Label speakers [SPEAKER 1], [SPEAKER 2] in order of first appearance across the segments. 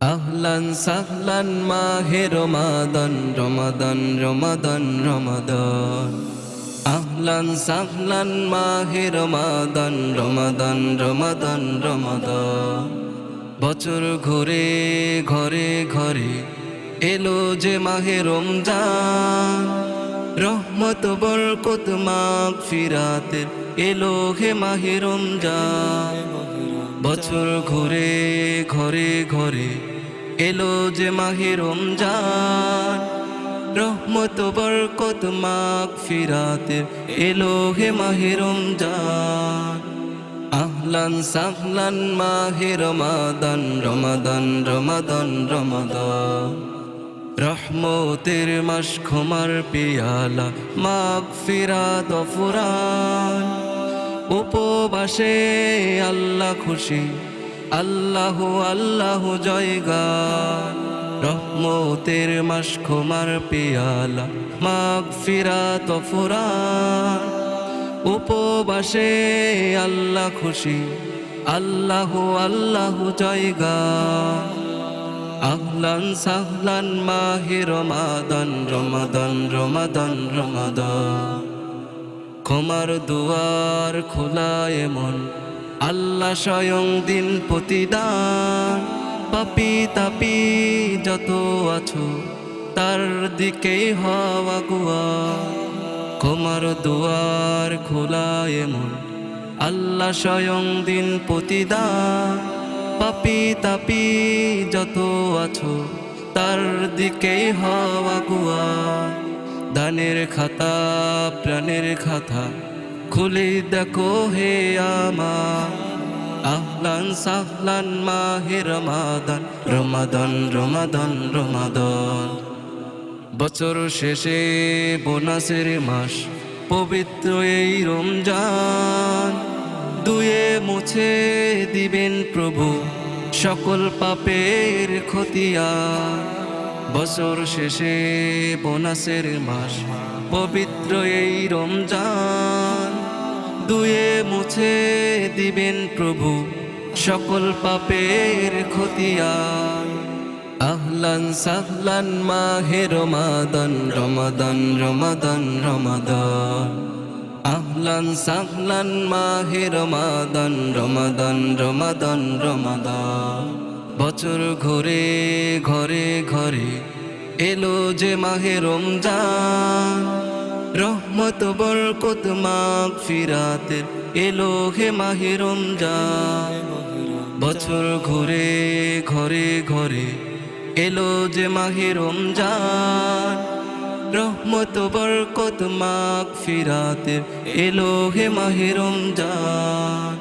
[SPEAKER 1] আহলান সাহলান মাহে রমাদান রমাদান রমাদান রমাদান। আহলান সাহলান মাহে রমাদান রমাদান রমাদান রমাদান। বছর ঘুরে ঘরে ঘরে এলো যে মাহে রমজান। রহমত বরকত মাগফিরাতের এলো হে মাহে রমজান। বছর ঘুরে ঘরে ঘরে এলো যে মাহে রমজান। রহমত বরকত মাগফিরাতের এলো হে মাহে রমজান। আহলান সাহলান মাহে রমাদান রমাদান রমাদান রমাদান। রহমতের মাস ক্ষমার পেয়ালা মাগফিরাত ও ফুরান। উপবাসে আল্লাহ খুশি আল্লাহ আল্লাহ জয়গান। রহমতের মাস ক্ষমার পেয়ালা মাগফিরাত ও ফুরান। উপবাসে আল্লাহ খুশি আল্লাহ আল্লাহ জয়গান। আহলান সাহলান মাহে রমাদান রমাদান রমাদান রমাদান। ক্ষমার দুয়ার খোলা এমন আল্লাহ স্বয়ং দিন প্রতিদান। পাপি তাপি যত আছো তার দিকেই হওয়া গুয়া। ক্ষমার দুয়ার খোলা এমন আল্লাহ স্বয়ং দিন প্রতিদান। পাপি তাপি যত আছো তার দিকেই হওয়া গুয়া। দানের খাতা প্রাণের খাতা খুলে দেখো হে আমার। আহলান সাহলান মাহে রমাদান রমাদান রমাদান রমাদান। বছর শেষে বোনাসের মাস পবিত্র এই রমজান। দুয়ে মুছে দিবেন প্রভু সকল পাপের খতিয়ান। বছর শেষে বোনাসের মাস পবিত্র এই রমজান। দুয়ে মুছে দিবেন প্রভু সকল পাপের খতিয়ান। আহলান সাহলান মাহে রমাদান রমাদান রমাদান রমাদান। আহলান সাহলান মাহে রমাদান রমাদান রমাদান রমাদান। বছর ঘুরে ঘরে ঘরে এলো যে মাহে রমজান। রহমত বরকত মাগফিরাতের এলো হে মাহে রমজান। বছর ঘুরে ঘরে ঘরে এলো যে মাহে রমজান। রহমত বরকত মাগফিরাতের এলো হে মাহে রমজান।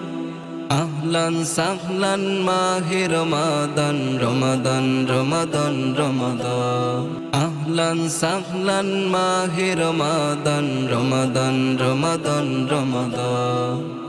[SPEAKER 1] আহলান সাহলান মাহে রমাদান রমাদান রমাদান রমাদান। আহলান সাহলান মাহে রমাদান রমাদান রমাদান রমাদান।